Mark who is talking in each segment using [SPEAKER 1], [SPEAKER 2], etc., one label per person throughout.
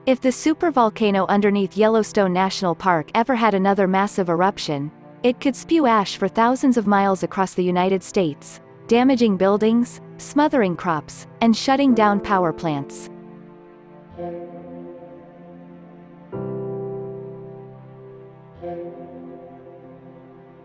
[SPEAKER 1] If the supervolcano underneath Yellowstone National Park ever had another massive eruption, it could spew ash for thousands of miles across the United States, damaging buildings, smothering crops, and shutting down power plants.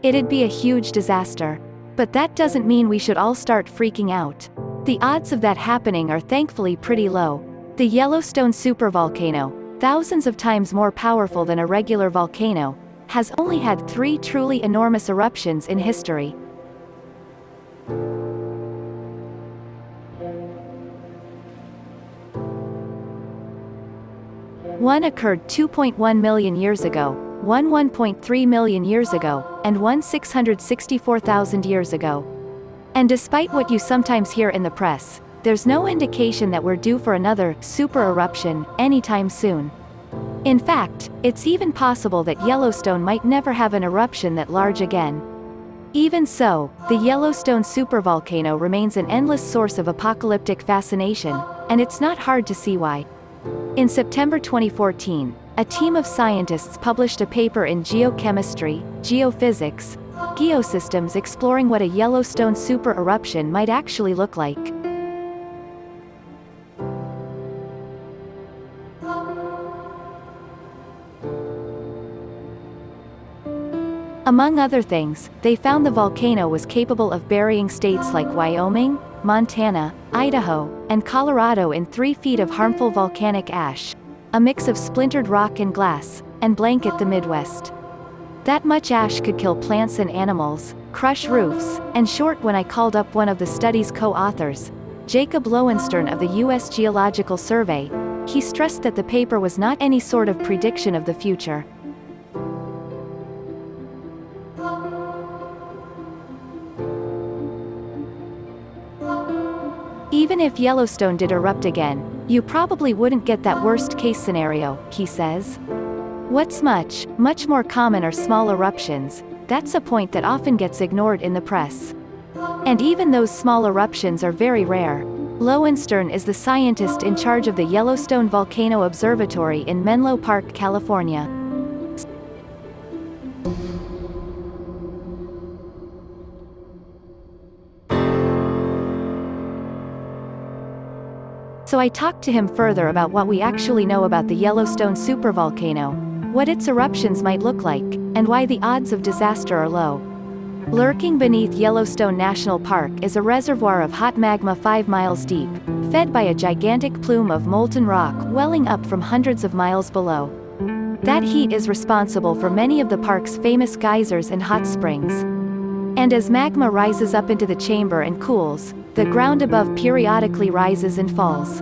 [SPEAKER 1] It'd be a huge disaster. But that doesn't mean we should all start freaking out. The odds of that happening are thankfully pretty low. The Yellowstone supervolcano, thousands of times more powerful than a regular volcano, has only had 3 truly enormous eruptions in history. One occurred 2.1 million years ago, one 1.3 million years ago, and one 664,000 years ago. And despite what you sometimes hear in the press, there's no indication that we're due for another super eruption anytime soon. In fact, it's even possible that Yellowstone might never have an eruption that large again. Even so, the Yellowstone supervolcano remains an endless source of apocalyptic fascination, and it's not hard to see why. In September 2014, a team of scientists published a paper in Geochemistry, Geophysics, Geosystems exploring what a Yellowstone super eruption might actually look like. Among other things, they found the volcano was capable of burying states like Wyoming, Montana, Idaho, and Colorado in 3 feet of harmful volcanic ash, a mix of splintered rock and glass, and blanket the Midwest. That much ash could kill plants and animals, crush roofs, and short. When I called up one of the study's co-authors, Jacob Lowenstern of the U.S. Geological Survey, he stressed that the paper was not any sort of prediction of the future. Even if Yellowstone did erupt again, you probably wouldn't get that worst-case scenario, he says. What's much more common are small eruptions. That's a point that often gets ignored in the press. And even those small eruptions are very rare. Lowenstern is the scientist in charge of the Yellowstone Volcano Observatory in Menlo Park, California. So I talked to him further about what we actually know about the Yellowstone supervolcano, what its eruptions might look like, and why the odds of disaster are low. Lurking beneath Yellowstone National Park is a reservoir of hot magma 5 miles deep, fed by a gigantic plume of molten rock welling up from hundreds of miles below. That heat is responsible for many of the park's famous geysers and hot springs. And as magma rises up into the chamber and cools, the ground above periodically rises and falls.